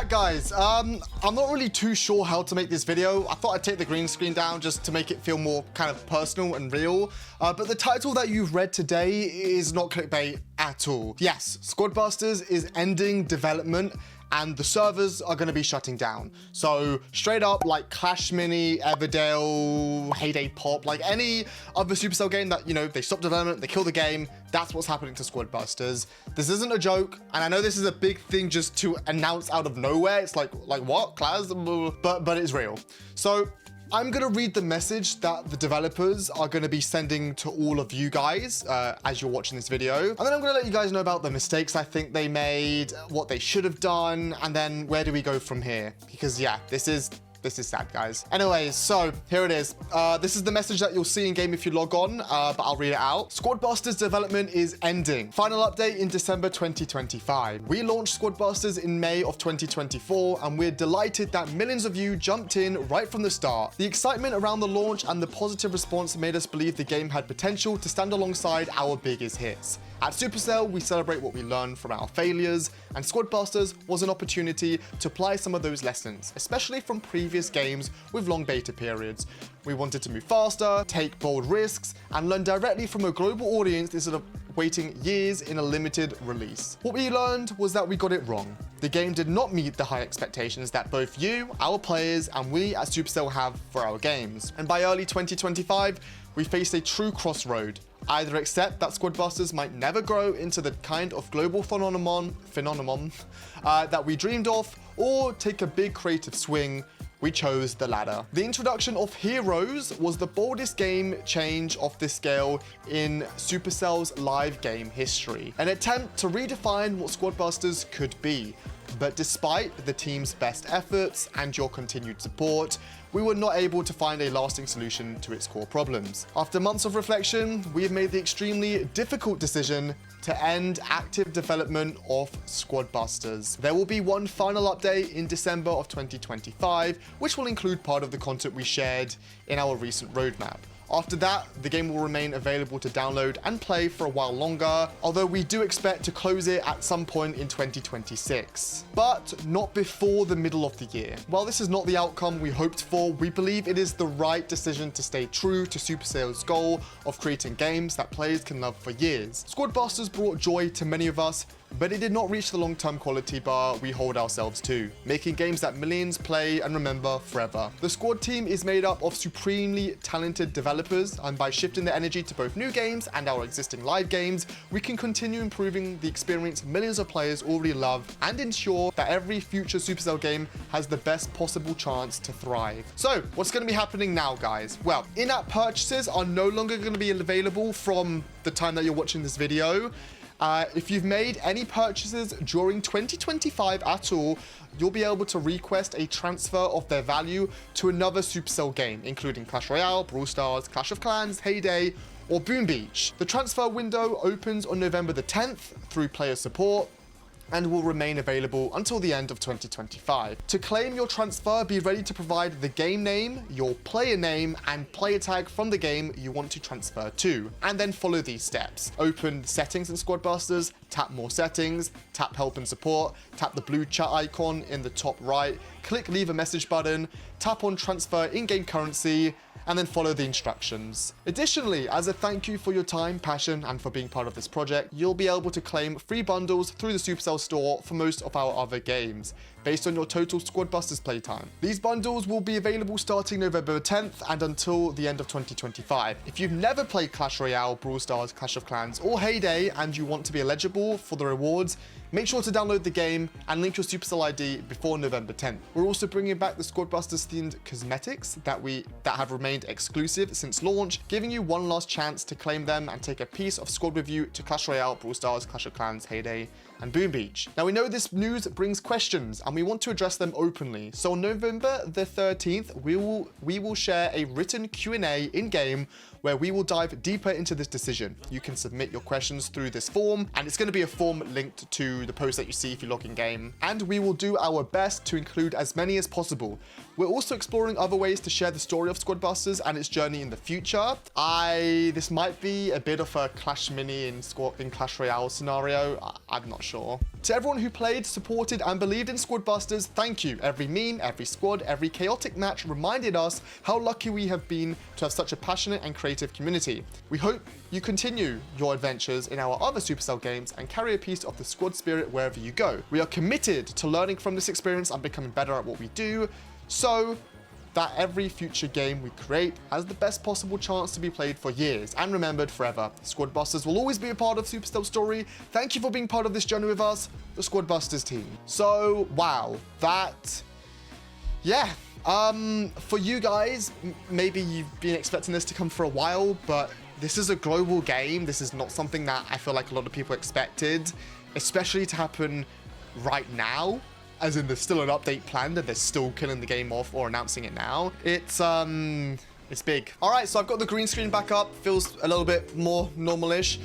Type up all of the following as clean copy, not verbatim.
right, guys, I'm not really too sure how to make this video. I thought I'd take the green screen down just to make it feel more kind of personal and real. But the title that you've read today is not clickbait at all. Yes, Squadbusters is ending development and the servers are going to be shutting down. So straight up, like Clash Mini, Everdale, Heyday Pop, like any other Supercell game that, you know, they stop development, they kill the game, that's what's happening to Squadbusters. This isn't a joke, and I know this is a big thing just to announce out of nowhere. It's like what, Clash? But it's real. So I'm gonna read the message that the developers are gonna be sending to all of you guys as you're watching this video. And then I'm gonna let you guys know about the mistakes I think they made, what they should have done, and then where do we go from here? Because yeah, this is sad, guys. Anyways, so here it is. This is the message that you'll see in game if you log on, but I'll read it out. Squadbusters development is ending. Final update in December 2025. We launched Squadbusters in May of 2024, and we're delighted that millions of you jumped in right from the start. The excitement around the launch and the positive response made us believe the game had potential to stand alongside our biggest hits. At Supercell, we celebrate what we learned from our failures, and Squadbusters was an opportunity to apply some of those lessons, especially from previous games with long beta periods. We wanted to move faster, take bold risks, and learn directly from a global audience instead of waiting years in a limited release. What we learned was that we got it wrong. The game did not meet the high expectations that both you, our players, and we at Supercell have for our games. And by early 2025, we faced a true crossroad. Either accept that Squadbusters might never grow into the kind of global phenomenon that we dreamed of, or take a big creative swing. We chose the latter. The introduction of Heroes was the boldest game change of this scale in Supercell's live game history, an attempt to redefine what Squadbusters could be. But despite the team's best efforts and your continued support, we were not able to find a lasting solution to its core problems. After months of reflection, we have made the extremely difficult decision to end active development of Squadbusters. There will be one final update in December of 2025, which will include part of the content we shared in our recent roadmap. After that, the game will remain available to download and play for a while longer, although we do expect to close it at some point in 2026, but not before the middle of the year. While this is not the outcome we hoped for, we believe it is the right decision to stay true to Supercell's goal of creating games that players can love for years. Squadbusters brought joy to many of us, but it did not reach the long-term quality bar we hold ourselves to, making games that millions play and remember forever. The Squad team is made up of supremely talented developers, and by shifting the energy to both new games and our existing live games, we can continue improving the experience millions of players already love and ensure that every future Supercell game has the best possible chance to thrive. So, what's going to be happening now, guys? Well, in-app purchases are no longer going to be available from the time that you're watching this video. If you've made any purchases during 2025 at all, you'll be able to request a transfer of their value to another Supercell game, including Clash Royale, Brawl Stars, Clash of Clans, Heyday, or Boom Beach. The transfer window opens on November the 10th through player support, and will remain available until the end of 2025. To claim your transfer, be ready to provide the game name, your player name, and player tag from the game you want to transfer to, and then follow these steps. Open settings in Squadbusters, tap more settings, tap help and support, tap the blue chat icon in the top right, click leave a message button, tap on transfer in-game currency, and then follow the instructions. Additionally, as a thank you for your time, passion, and for being part of this project, you'll be able to claim free bundles through the Supercell store for most of our other games, based on your total Squadbusters playtime. These bundles will be available starting November 10th and until the end of 2025. If you've never played Clash Royale, Brawl Stars, Clash of Clans, or Heyday, and you want to be eligible for the rewards, make sure to download the game and link your Supercell ID before November 10th. We're also bringing back the Squadbusters themed cosmetics that have remained exclusive since launch, giving you one last chance to claim them and take a piece of Squad with you to Clash Royale, Brawl Stars, Clash of Clans, Heyday, and Boom Beach. Now, we know this news brings questions and we want to address them openly. So on November the 13th, we will share a written Q&A in-game where we will dive deeper into this decision. You can submit your questions through this form, and it's going to be a form linked to the post that you see if you log in game. And we will do our best to include as many as possible. We're also exploring other ways to share the story of Squadbusters and its journey in the future. This might be a bit of a Clash Mini in Clash Royale scenario. I'm not sure. To everyone who played, supported, and believed in Squad Busters, thank you. Every meme, every squad, every chaotic match reminded us how lucky we have been to have such a passionate and creative community. We hope you continue your adventures in our other Supercell games and carry a piece of the squad spirit wherever you go. We are committed to learning from this experience and becoming better at what we do, so that every future game we create has the best possible chance to be played for years and remembered forever. Squad Busters will always be a part of Supercell's story. Thank you for being part of this journey with us, the Squad Busters team. So, wow, that, yeah. For you guys, maybe you've been expecting this to come for a while, but this is a global game. This is not something that I feel like a lot of people expected, especially to happen right now. As in, there's still an update planned and they're still killing the game off or announcing it now. It's big. All right, so I've got the green screen back up. Feels a little bit more normal-ish.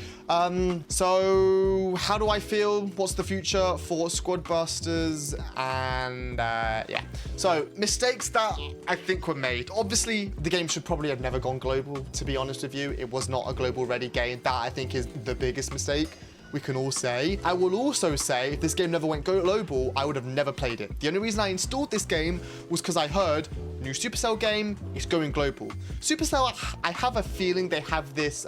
So how do I feel? What's the future for Squad Busters? And yeah. So mistakes that I think were made. Obviously, the game should probably have never gone global, to be honest with you. It was not a global ready game. That I think is the biggest mistake we can all say. I will also say, if this game never went global, I would have never played it. The only reason I installed this game was because I heard, new Supercell game, it's going global. Supercell, I have a feeling they have this,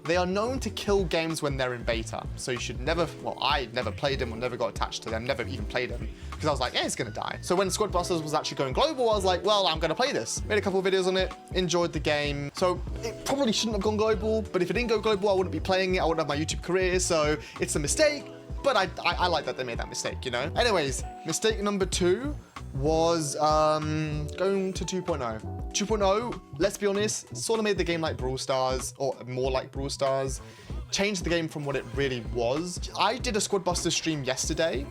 they are known to kill games when they're in beta. So you should never, well, I never played them or never got attached to them, never even played them. Because I was like, yeah, it's gonna die. So when Squad Busters was actually going global, I was like, well, I'm gonna play this. Made a couple of videos on it, enjoyed the game. So it probably shouldn't have gone global, but if it didn't go global, I wouldn't be playing it, I wouldn't have my YouTube career, so it's a mistake. But I like that they made that mistake, you know? Anyways, mistake number 2 was going to 2.0. 2.0, let's be honest, sort of made the game like Brawl Stars, or more like Brawl Stars, changed the game from what it really was. I did a Squad Busters stream yesterday,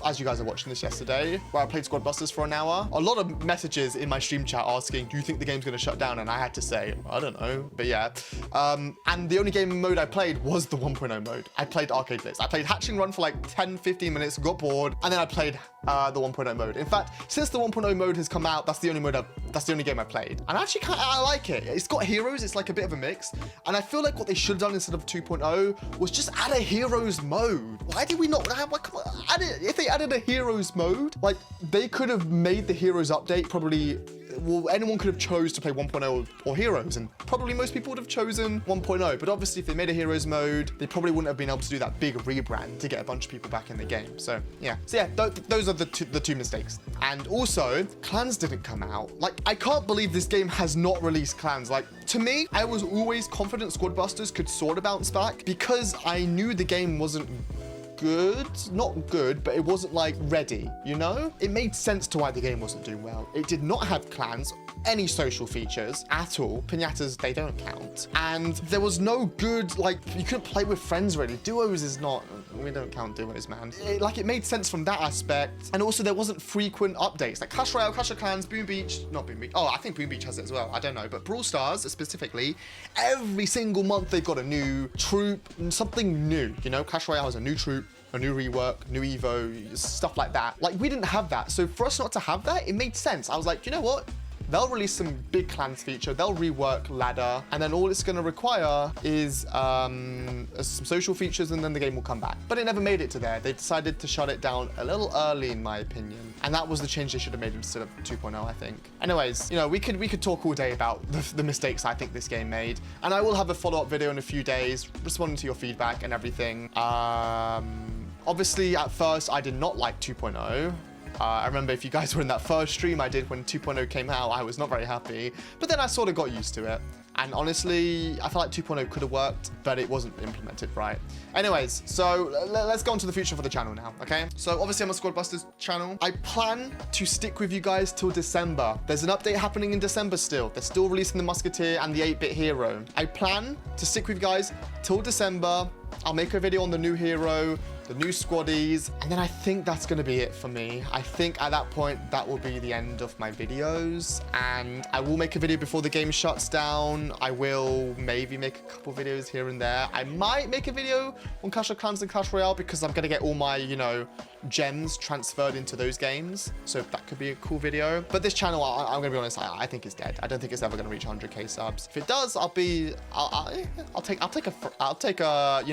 as you guys are watching this yesterday, where I played Squad Busters for an hour. A lot of messages in my stream chat asking, do you think the game's gonna shut down? And I had to say, I don't know, but yeah. And the only game mode I played was the 1.0 mode. I played Arcade Blitz. I played Hatching Run for like 10, 15 minutes, got bored, and then I played the 1.0 mode. In fact, since the 1.0 mode has come out, that's the only game I played. And actually I like it. It's got heroes, it's like a bit of a mix. And I feel like what they should have done instead of 2.0 was just add a heroes mode. Why did we not, come on, add it. If they added a heroes mode, like they could have made the heroes update probably, well, anyone could have chose to play 1.0 or heroes, and probably most people would have chosen 1.0. But obviously if they made a heroes mode, they probably wouldn't have been able to do that big rebrand to get a bunch of people back in the game. So yeah, those are the two mistakes. And also, clans didn't come out. Like, I can't believe this game has not released clans. Like, to me, I was always confident Squad Busters could sort of bounce back because I knew the game wasn't good, not good, but it wasn't like ready, you know? It made sense to why the game wasn't doing well. It did not have clans, any social features at all. Pinatas, they don't count. And there was no good, like, you couldn't play with friends really. Duos is not, we don't count duos, man. It made sense from that aspect. And also there wasn't frequent updates. Like Clash Royale, Clash of Clans, Boom Beach, not Boom Beach. Oh, I think Boom Beach has it as well. I don't know. But Brawl Stars specifically, every single month they've got a new troop, something new. You know, Clash Royale has a new troop, a new rework, new Evo, stuff like that. Like, we didn't have that. So for us not to have that, it made sense. I was like, you know what? They'll release some big clans feature, they'll rework ladder, and then all it's gonna require is some social features, and then the game will come back. But it never made it to there. They decided to shut it down a little early, in my opinion. And that was the change they should have made instead of 2.0, I think. Anyways, you know, we could talk all day about the mistakes I think this game made. And I will have a follow-up video in a few days, responding to your feedback and everything. Obviously, at first, I did not like 2.0. I remember if you guys were in that first stream I did when 2.0 came out, I was not very happy. But then I sort of got used to it. And honestly, I feel like 2.0 could have worked, but it wasn't implemented right. Anyways, so let's go on to the future for the channel now, okay? So obviously I'm a Squad Busters channel. I plan to stick with you guys till December. There's an update happening in December still. They're still releasing the Musketeer and the 8-bit hero. I plan to stick with you guys till December. I'll make a video on the new hero, the new squaddies, and then I think that's gonna be it for me. I think at that point, that will be the end of my videos, and I will make a video before the game shuts down. I will maybe make a couple videos here and there. I might make a video on Clash of Clans and Clash Royale because I'm gonna get all my, you know, gems transferred into those games. So that could be a cool video. But this channel, I'm gonna be honest, I think it's dead. I don't think it's ever gonna reach 100k subs. If it does, I'll take you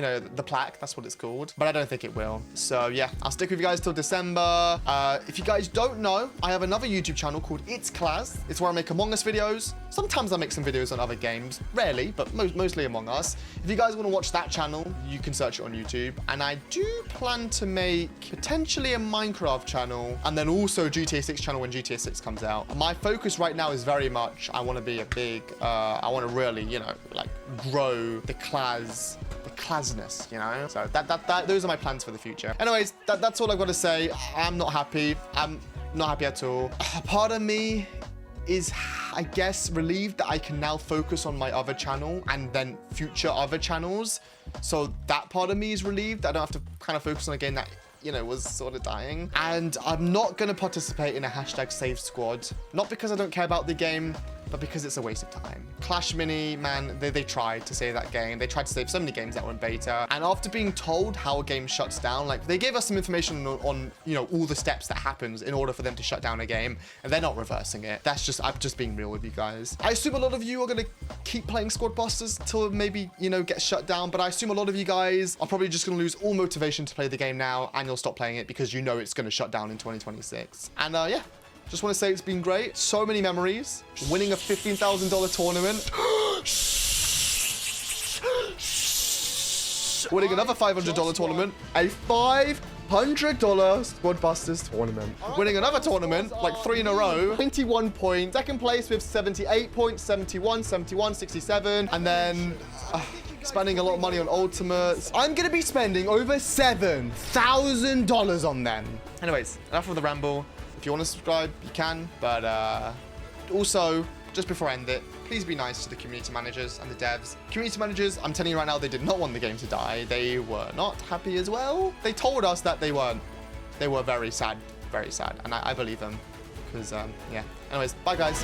know, the plaque. That's what it's called. But I don't think it will. So yeah, I'll stick with you guys till December. If you guys don't know, I have another YouTube channel called It's Class. It's where I make Among Us videos. Sometimes I make some videos on other games, rarely, but mostly Among Us. If you guys want to watch that channel, you can search it on YouTube. And I do plan to make potentially a Minecraft channel and then also GTA 6 channel when GTA 6 comes out. My focus right now is very much, I want to be a big, I want to really, you know, like grow the classness, you know? So those are my plans for the future. Anyways, that's all I've got to say. I'm not happy. I'm not happy at all. A part of me is, I guess, relieved that I can now focus on my other channel and then future other channels. So that part of me is relieved. I don't have to kind of focus on a game that, you know, was sort of dying. And I'm not going to participate in a hashtag save squad. Not because I don't care about the game, but because it's a waste of time. Clash Mini, man, they tried to save that game. They tried to save so many games that were in beta. And after being told how a game shuts down, like they gave us some information on you know, all the steps that happens in order for them to shut down a game, and they're not reversing it. That's just, I'm just being real with you guys. I assume a lot of you are gonna keep playing Squad Busters till maybe, you know, get shut down, but I assume a lot of you guys are probably just gonna lose all motivation to play the game now, and you'll stop playing it because you know it's gonna shut down in 2026. And yeah. Just want to say it's been great. So many memories. Winning a $15,000 tournament. Winning another $500 tournament. A $500 Squad Busters tournament. Winning another tournament, like 3 in a row. 21 points. Second place with 78 points, 71, 71, 67. And then spending a lot of money on ultimates. I'm going to be spending over $7,000 on them. Anyways, enough of the ramble. If you want to subscribe, you can. But also, just before I end it, please be nice to the community managers and the devs. Community managers, I'm telling you right now, they did not want the game to die. They were not happy as well. They told us that they weren't. They were very sad, and I believe them. Because, yeah. Anyways, bye guys.